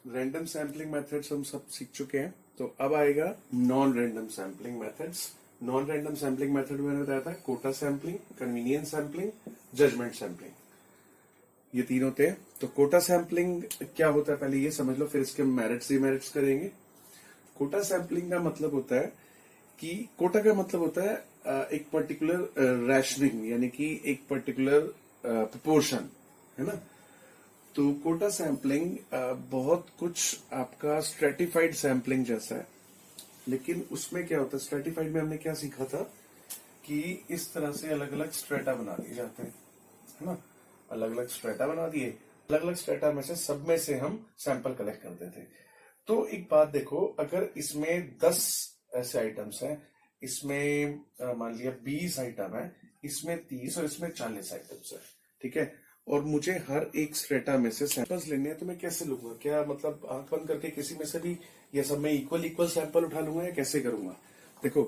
Random sampling methods हम सब सीख चुके हैं, तो अब आएगा non random sampling methods. Non random sampling method में बताया था quota sampling, convenience sampling, judgement sampling, ये तीन होते हैं। तो कोटा सैम्पलिंग क्या होता है पहले ये समझ लो, फिर इसके मेरिट्स डिमेरिट्स करेंगे। कोटा सैम्पलिंग का मतलब होता है कि कोटा का मतलब होता है एक पर्टिकुलर रैशनिंग, यानी कि एक पर्टिकुलर प्रोपोर्शन, है ना। तो कोटा सैम्पलिंग बहुत कुछ आपका स्ट्रेटिफाइड सैम्पलिंग जैसा है, लेकिन उसमें क्या होता है, स्ट्रेटिफाइड में हमने क्या सीखा था कि इस तरह से अलग अलग स्ट्रेटा बना दिए जाते हैं, है ना। अलग अलग स्ट्रेटा बना दिए, अलग अलग स्ट्रेटा में से सब में से हम सैंपल कलेक्ट करते थे। तो एक बात देखो, अगर इसमें 10 ऐसे आइटम्स हैं, इसमें मान लिया 20 आइटम है, इसमें 30 और इसमें 40 आइटम्स है, ठीक है, और मुझे हर एक स्ट्रेटा में से सैंपल्स लेने हैं, तो मैं कैसे लूंगा? क्या मतलब आंख बंद करके किसी में से भी, या सब में इक्वल इक्वल सैंपल उठा लूंगा, या कैसे करूंगा? देखो,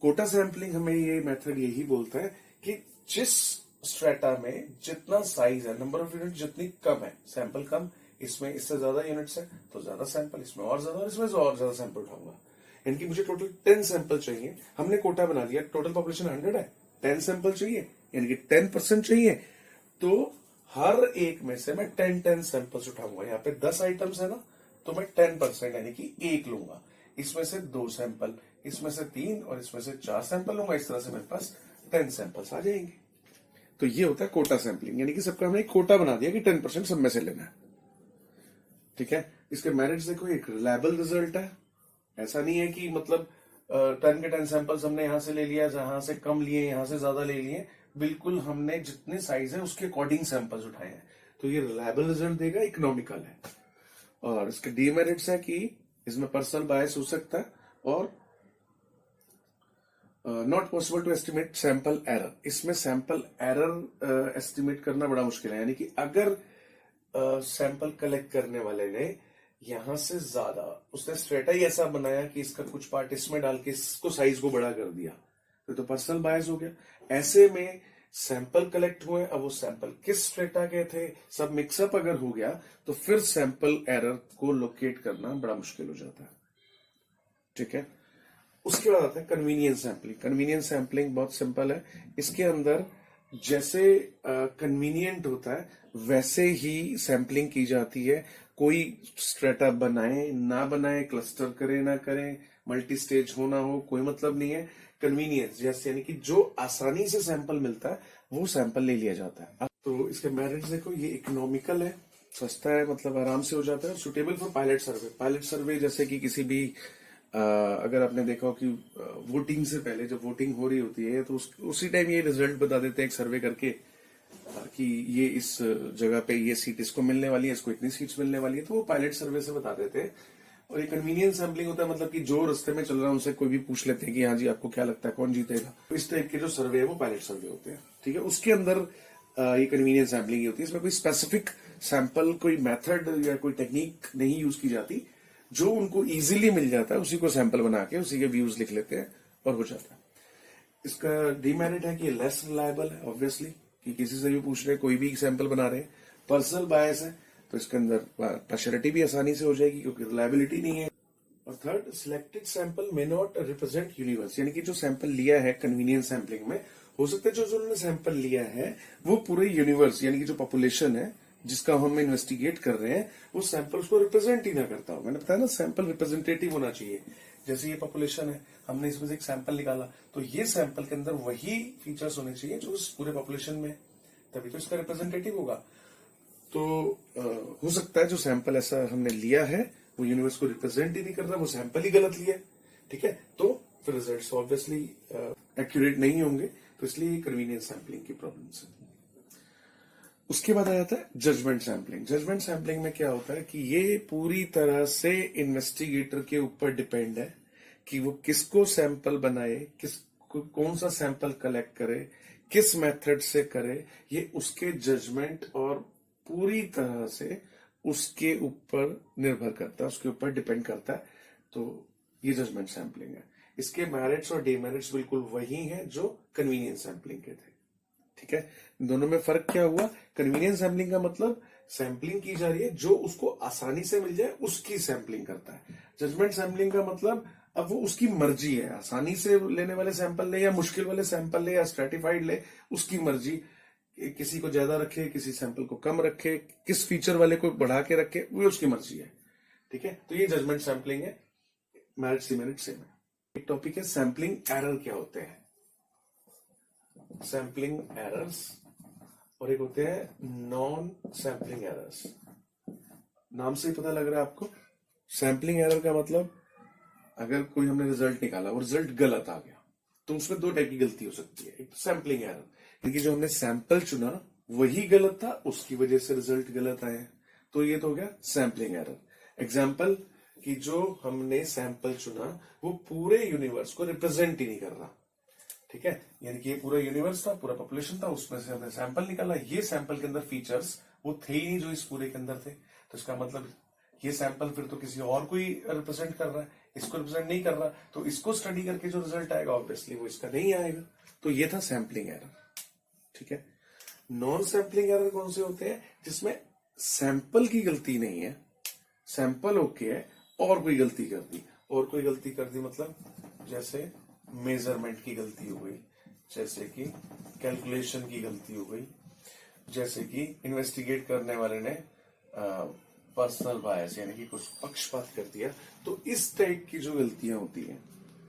कोटा सैंपलिंग हमें ये मेथड यही बोलता है कि जिस स्ट्रेटा में जितना साइज है, नंबर ऑफ यूनिट जितनी कम है, सैंपल कम, इसमें इससे ज्यादा यूनिट्स है तो ज्यादा सैंपल, इसमें और ज्यादा, और इसमें और ज्यादा सैंपल उठाऊंगा। यानी कि मुझे टोटल 10 सैंपल चाहिए, हमने कोटा बना दिया, टोटल पॉपुलेशन 100 है, 10 सैंपल चाहिए, यानी कि 10% चाहिए, तो हर एक में से मैं 10 सैंपल्स उठाऊंगा। यहाँ पे 10 आइटम्स है ना, तो मैं 10% यानी कि 1 लूंगा, इसमें से 2 सैंपल, इसमें से 3 और इसमें से 4 सैंपल लूंगा। इस तरह से मेरे पास 10 सैंपल्स आ जाएंगे। तो ये होता है कोटा सैंपलिंग, यानी कि सबका हमने एक कोटा बना दिया कि 10% सब में से लेना है, ठीक है। इसके मेरिट्स देखो, एक रिलायबल रिजल्ट है, ऐसा नहीं है कि मतलब 10 के 10 सैंपल्स हमने यहां से ले लिया, जहां से कम लिए यहां से ज्यादा ले लिए, बिल्कुल हमने जितने साइज है उसके अकॉर्डिंग सैंपल्स उठाए हैं, तो ये रिलायबल रिजल्ट देगा, इकोनॉमिकल है। और इसके डीमेरिट्स है कि इसमें पर्सनल बायस हो सकता है, और not possible to estimate sample error. इसमें सैंपल एरर एस्टिमेट करना बड़ा मुश्किल है, यानी कि अगर सैंपल कलेक्ट करने वाले ने यहां से ज्यादा, उसने स्ट्रेटा ही ऐसा बनाया कि इसका कुछ पार्ट इसमें डाल के इसको साइज को बड़ा कर दिया, तो पर्सनल बायस हो गया। ऐसे में सैंपल कलेक्ट हुए, अब वो सैंपल किस स्ट्रेटा के थे, सब मिक्सअप अगर हो गया, तो फिर सैंपल एरर को लोकेट करना बड़ा मुश्किल हो जाता है, ठीक है। उसके बाद आता है कन्वीनियंस सैम्पलिंग। कन्वीनियंस सैम्पलिंग बहुत सिंपल है, इसके अंदर जैसे कन्वीनियंट होता है वैसे ही सैम्पलिंग की जाती है। कोई स्ट्रेटा बनाए ना बनाए, क्लस्टर करे ना करे, मल्टी स्टेज हो ना हो, कोई मतलब नहीं है। कन्वीनियंस जैसे, यानी कि जो आसानी से सैंपल मिलता है वो सैंपल ले लिया जाता है। तो इसके मेरिट्स देखो, ये इकोनॉमिकल है, सस्ता है, मतलब आराम से हो जाता है, suitable for pilot survey. Pilot survey जैसे कि किसी भी अगर आपने देखा हो कि वोटिंग से पहले जब वोटिंग हो रही होती है, तो उसी टाइम ये रिजल्ट बता देते हैं एक सर्वे करके कि ये इस जगह पे ये सीट इसको मिलने वाली है, इसको इतनी सीट्स मिलने वाली है, तो वो पायलट सर्वे से बता देते हैं। और ये कन्वीनियंस सैम्पलिंग होता है, मतलब कि जो रास्ते में चल रहा है उनसे कोई भी पूछ लेते हैं कि हाँ जी आपको क्या लगता है कौन जीतेगा। तो इस टाइप के जो सर्वे है वो पायलट सर्वे होते हैं, ठीक है। उसके अंदर ये कन्वीनियंस सैम्पलिंग होती है, इसमें कोई स्पेसिफिक सैंपल, कोई मेथड या कोई टेक्निक नहीं यूज की जाती, जो उनको इजीली मिल जाता है उसी को सैंपल बना के उसी के व्यूज लिख लेते हैं और हो जाता है। इसका डीमेरिट है कि लेस रिलायबल है, ऑब्वियसली, कि किसी से भी पूछ रहे, कोई भी सैंपल बना रहे हैं। पर्सनल बायस है, तो इसके अंदर पार्शियलिटी भी आसानी से हो जाएगी क्योंकि रिलायबिलिटी नहीं है। और third, selected sample may not represent universe, यानी कि जो सैंपल लिया है कन्वीनियंस सैंपलिंग में, हो सकता है जो उन्होंने सैंपल लिया है वो पूरे यूनिवर्स, यानी कि जो पॉपुलेशन है जिसका हम इन्वेस्टिगेट कर रहे हैं, वो सैंपल को रिप्रेजेंट ही ना करता हो। मैंने बताया ना, सैंपल रिप्रेजेंटेटिव होना चाहिए। जैसे ये पॉपुलेशन है, हमने इसमें से एक सैंपल निकाला, तो ये सैंपल के अंदर वही फीचर्स होने चाहिए जो उस पूरे पॉपुलेशन में, तभी तो इसका रिप्रेजेंटेटिव होगा। तो हो सकता है जो सैंपल ऐसा हमने लिया है वो यूनिवर्स को रिप्रेजेंट ही नहीं कर रहा, वो सैंपल ही गलत लिया है, ठीक है, तो फिर रिजल्ट्स ऑब्वियसली एक्यूरेट नहीं होंगे। तो इसलिए कन्वीनियंस सैंपलिंग की प्रॉब्लम्स है। उसके बाद आ जाता है जजमेंट सैंपलिंग। जजमेंट सैंपलिंग में क्या होता है कि ये पूरी तरह से इन्वेस्टिगेटर के ऊपर डिपेंड है कि वो किसको सैंपल बनाए, कौन सा सैंपल कलेक्ट करे, किस मेथड से करे, ये उसके जजमेंट और पूरी तरह से उसके ऊपर निर्भर करता है, उसके ऊपर डिपेंड करता है। तो ये जजमेंट सैंपलिंग है। इसके मेरिट्स और डीमेरिट्स बिल्कुल वही हैं जो कन्वीनियंस सैंपलिंग के थे, ठीक है। दोनों में फर्क क्या हुआ? कन्वीनियंस सैंपलिंग का मतलब सैंपलिंग की जा रही है, जो उसको आसानी से मिल जाए उसकी सैंपलिंग करता है। जजमेंट सैंपलिंग का मतलब अब वो उसकी मर्जी है, आसानी से लेने वाले सैंपल ले या मुश्किल वाले सैंपल ले या स्ट्रेटिफाइड ले, उसकी मर्जी। किसी को ज्यादा रखे, किसी सैंपल को कम रखे, किस फीचर वाले को बढ़ा के रखे, वो उसकी मर्जी है। ठीक है, तो ये जजमेंट सैंपलिंग है। मेरिट डिमेरिट सेम है। एक टॉपिक है सैंपलिंग एरर क्या होते हैं, सैंपलिंग एरर्स, और एक होते हैं नॉन सैंपलिंग एरर्स। नाम से ही पता लग रहा है आपको, सैंपलिंग एरर का मतलब अगर कोई हमने रिजल्ट निकाला और रिजल्ट गलत आ गया तो उसमें दो टाइप की गलती हो सकती है। एक तो सैंपलिंग एरर, क्योंकि जो हमने सैंपल चुना वही गलत था, उसकी वजह से रिजल्ट गलत आए, तो ये तो हो गया सैंपलिंग एरर। एग्जाम्पल कि जो हमने सैंपल चुना वो पूरे यूनिवर्स को रिप्रेजेंट ही नहीं कर रहा। ठीक है, यानी कि ये पूरा यूनिवर्स था, पूरा पॉपुलेशन था, उसमें से हमने सैंपल निकाला, ये सैंपल के अंदर फीचर्स वो थे ही नहीं जो इस पूरे के अंदर थे, तो इसका मतलब ये सैंपल फिर तो किसी और को ही रिप्रेजेंट कर रहा है, इसको रिप्रेजेंट नहीं कर रहा, तो इसको स्टडी करके जो रिजल्ट आएगा ऑब्वियसली वो इसका नहीं आएगा। तो ये था सैंपलिंग एरर। ठीक है, नॉन सैंपलिंग एरर कौन से होते हैं, जिसमें सैंपल की गलती नहीं है, सैंपल ओके है और कोई गलती कर दी, और कोई गलती कर दी मतलब जैसे मेजरमेंट की गलती हो गई, जैसे कि कैलकुलेशन की गलती हो गई, जैसे कि इन्वेस्टिगेट करने वाले ने पर्सनल बायस यानी कि कुछ पक्षपात कर दिया। तो इस टाइप की जो गलतियां होती हैं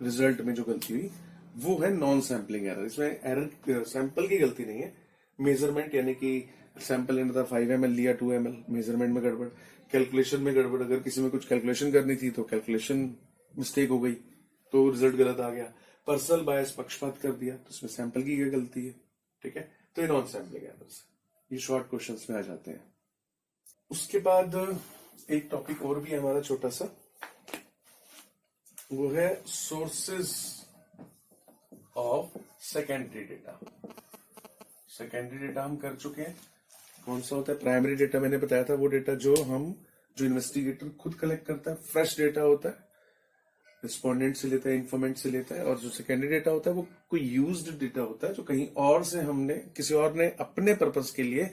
रिजल्ट में, जो गलती हुई वो है नॉन सैंपलिंग एरर। इसमें एरर सैंपल की गलती नहीं है, मेजरमेंट यानी कि सैंपल लेना था 5 ml लिया 2 ml, मेजरमेंट में गड़बड़, कैलकुलेशन में गड़बड़, अगर किसी में कुछ कैलकुलेशन करनी थी तो कैलकुलेशन मिस्टेक हो गई तो रिजल्ट गलत आ गया, पर्सनल बायस पक्षपात कर दिया तो इसमें सैंपल की क्या गलती है। ठीक है, तो ये नॉन सैंपलिंग एरर्स, ये शॉर्ट क्वेश्चंस में आ जाते हैं। उसके बाद एक टॉपिक और भी है हमारा छोटा सा, वो है sources of secondary data. Secondary data हम कर चुके हैं, कौन सा होता है, प्राइमरी डेटा मैंने बताया था, वो डेटा जो इन्वेस्टिगेटर खुद कलेक्ट करता है, फ्रेश डेटा होता है, रिस्पोंडेंट से लेता है, इन्फॉर्मेंट से लेता है। और जो सेकेंडरी डेटा होता है वो कोई यूज्ड डेटा होता है, जो कहीं और से हमने, किसी और ने अपने पर्पस के लिए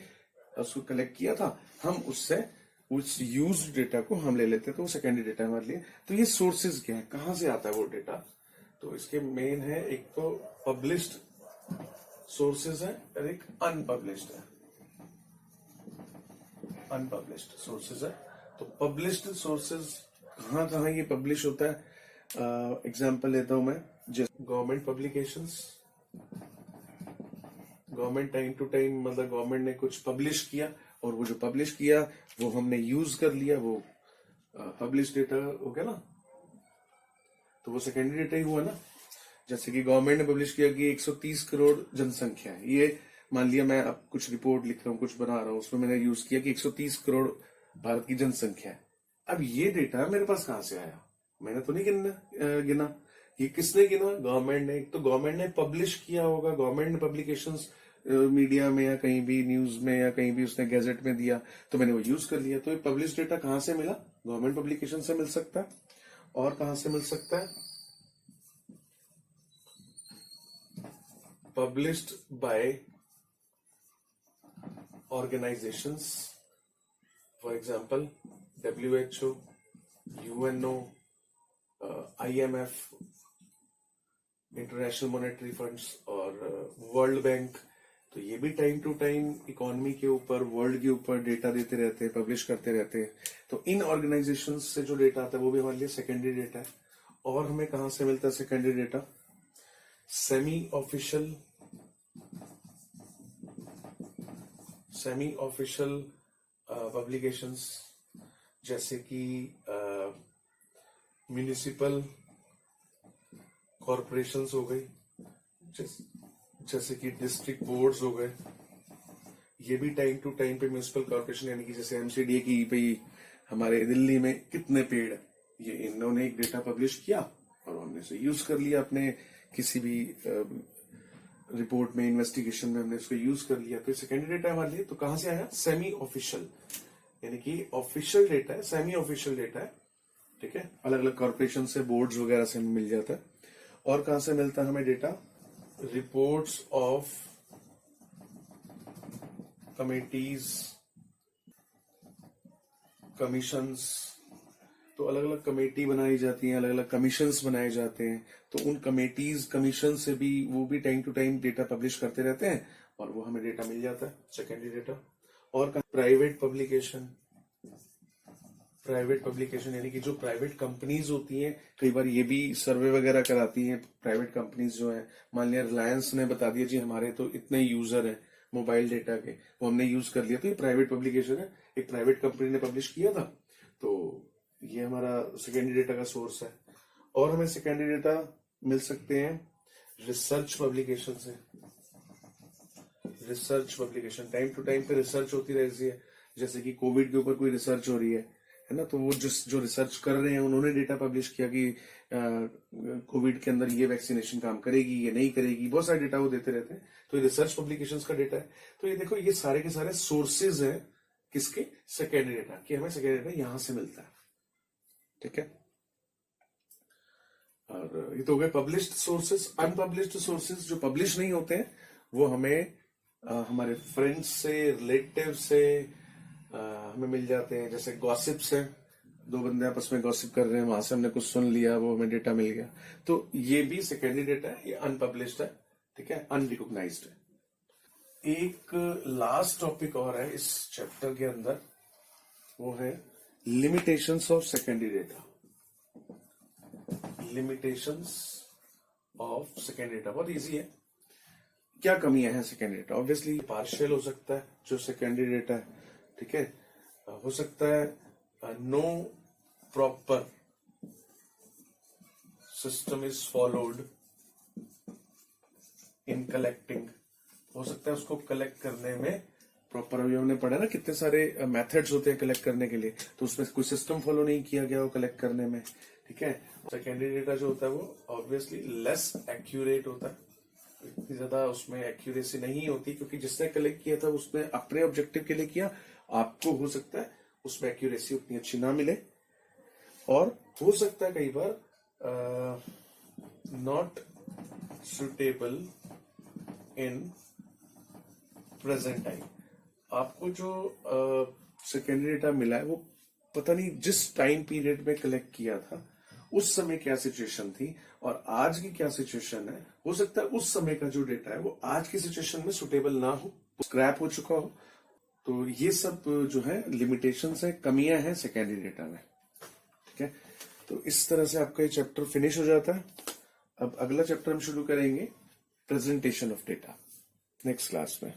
उसको कलेक्ट किया था, हम उससे उस यूज्ड डेटा को हम ले लेते हैं, तो वो सेकेंडरी डेटा हमारे लिए। तो ये सोर्सेज क्या है, कहां से आता है वो डेटा, तो इसके मेन है, एक तो पब्लिश्ड सोर्सेज है और एक अनपब्लिश्ड है। अनपब्लिश्ड सोर्सेज है, तो पब्लिश्ड सोर्सेज कहां कहां ये पब्लिश होता है, एग्जाम्पल लेता हूं मैं, जैसे government publications, government time to time मतलब गवर्नमेंट ने कुछ पब्लिश किया और वो जो पब्लिश किया वो हमने यूज कर लिया, वो पब्लिश डेटा हो गया ना, तो वो सेकेंडरी डेटा ही हुआ ना। जैसे कि गवर्नमेंट ने पब्लिश किया कि 130 करोड़ जनसंख्या है, ये मान लिया मैं अब कुछ रिपोर्ट लिख रहा हूँ, कुछ बना रहा हूँ, उसमें मैंने यूज किया कि 130 करोड़ भारत की जनसंख्या है। अब ये डेटा मेरे पास कहां से आया, मैंने तो नहीं गिना, ये किसने गिना, गवर्नमेंट ने। एक तो गवर्नमेंट ने पब्लिश किया होगा, गवर्नमेंट ने पब्लिकेशंस मीडिया में या कहीं भी न्यूज में या कहीं भी उसने गैजेट में दिया, तो मैंने वो यूज कर लिया। तो ये पब्लिश डेटा कहां से मिला, गवर्नमेंट पब्लिकेशन से मिल सकता है, और कहां से मिल सकता है, published by organisations, for example WHO, UNO, IMF, international monetary funds और वर्ल्ड बैंक। तो ये भी टाइम टू टाइम इकोनॉमी के ऊपर, वर्ल्ड के ऊपर डेटा देते रहते हैं, पब्लिश करते रहते हैं। तो इन ऑर्गेनाइजेशंस से जो डेटा आता है वो भी हमारे लिए सेकेंडरी डेटा है। और हमें कहां से मिलता है secondary data, semi official publications, जैसे कि म्यूनिसिपल कॉरपोरेशंस हो गई, जैसे कि डिस्ट्रिक्ट बोर्ड्स हो गए। ये भी टाइम टू टाइम पे म्यूनिसिपल कॉरपोरेशन यानी कि जैसे MCDA की भाई हमारे दिल्ली में कितने पेड़ है, ये इन्होंने एक डेटा पब्लिश किया और हमने इसे यूज कर लिया अपने किसी भी रिपोर्ट में, इन्वेस्टिगेशन में हमने इसको यूज कर लिया, तो सेकेंडरी डेटा हमारे लिए। तो कहां से आया, सेमी ऑफिशियल, यानी कि ऑफिशियल डेटा है, सेमी ऑफिशियल डेटा है। ठीक है, अलग अलग कॉर्पोरेशन से, बोर्ड्स वगैरह से हमें मिल जाता है। और कहां से मिलता है हमें data, reports of committees commissions, तो अलग अलग कमेटी बनाई जाती हैं, अलग अलग कमीशंस बनाए जाते हैं, तो उन कमेटीज कमीशन से भी वो भी time to time data publish करते रहते हैं और वो हमें डेटा मिल जाता है, सेकेंडरी डेटा। और प्राइवेट पब्लिकेशन, प्राइवेट पब्लिकेशन यानी कि जो प्राइवेट कंपनीज होती हैं, कई बार ये भी सर्वे वगैरह कराती हैं प्राइवेट कंपनीज जो है। मान लिया रिलायंस ने बता दिया जी हमारे तो इतने यूजर हैं मोबाइल डेटा के, वो हमने यूज कर लिया, तो ये प्राइवेट पब्लिकेशन है, एक प्राइवेट कंपनी ने पब्लिश किया था, तो ये हमारा सेकेंडरी डेटा का सोर्स है। और हमें सेकेंडरी डेटा मिल सकते हैं रिसर्च पब्लिकेशन से। Research publication time to time पे रिसर्च होती रहती है, जैसे कि कोविड के ऊपर कोई रिसर्च हो रही है ना, तो वो जो रिसर्च कर रहे हैं उन्होंने डेटा पब्लिश किया कि कोविड के अंदर ये वैक्सीनेशन काम करेगी, ये नहीं करेगी, बहुत सारे डेटा वो देते रहते हैं, तो ये रिसर्च पब्लिकेशंस का डेटा है। तो ये देखो, ये सारे के सारे सोर्सेज हैं किसके, सेकेंडरी डेटा कि हमें सेकेंडरी डेटा यहां से मिलता है, ठीक है। और ये तो हो गए पब्लिश्ड सोर्सेज। अनपब्लिश्ड सोर्सेज जो पब्लिश नहीं होते हैं वो हमें हमारे फ्रेंड्स से, रिलेटिव से हमें मिल जाते हैं, जैसे गॉसिप्स है, दो बंदे आपस में गॉसिप कर रहे हैं, वहां से हमने कुछ सुन लिया, वो हमें डेटा मिल गया, तो ये भी सेकेंडरी डेटा है, ये अनपब्लिश्ड है, ठीक है, अनरिकॉग्नाइज्ड है। एक लास्ट टॉपिक और है इस चैप्टर के अंदर, वो है limitations of secondary data. Limitations of secondary data बहुत इजी है। क्या कमियां हैं सेकेंडरी डेटा? ऑब्वियसली पार्शियल हो सकता है जो सेकेंडरी डेटा है, ठीक है, हो सकता है no proper system is followed in collecting, हो सकता है उसको कलेक्ट करने में प्रॉपर, अभी हमने पढ़ा ना कितने सारे मेथड्स होते हैं कलेक्ट करने के लिए, तो उसमें कोई सिस्टम फॉलो नहीं किया गया वो कलेक्ट करने में, ठीक है। सेकेंडरी डेटा जो होता है वो ऑब्वियसली लेस एक्यूरेट होता है, इतनी ज्यादा उसमें एक्यूरेसी नहीं होती, क्योंकि जिसने कलेक्ट किया था उसने अपने ऑब्जेक्टिव के लिए किया, आपको हो सकता है उसमें एक्यूरेसी उतनी अच्छी ना मिले, और हो सकता है कई बार not suitable in present time. आपको जो सेकेंडरी डेटा मिला है वो पता नहीं जिस टाइम पीरियड में कलेक्ट किया था उस समय क्या सिचुएशन थी और आज की क्या सिचुएशन है, हो सकता है उस समय का जो डेटा है वो आज की सिचुएशन में सुटेबल ना हो, स्क्रैप हो चुका हो। तो ये सब जो है लिमिटेशंस है, कमियां हैं सेकेंडरी डेटा में, ठीक है। तो इस तरह से आपका ये चैप्टर फिनिश हो जाता है। अब अगला चैप्टर हम शुरू करेंगे presentation of data next class में।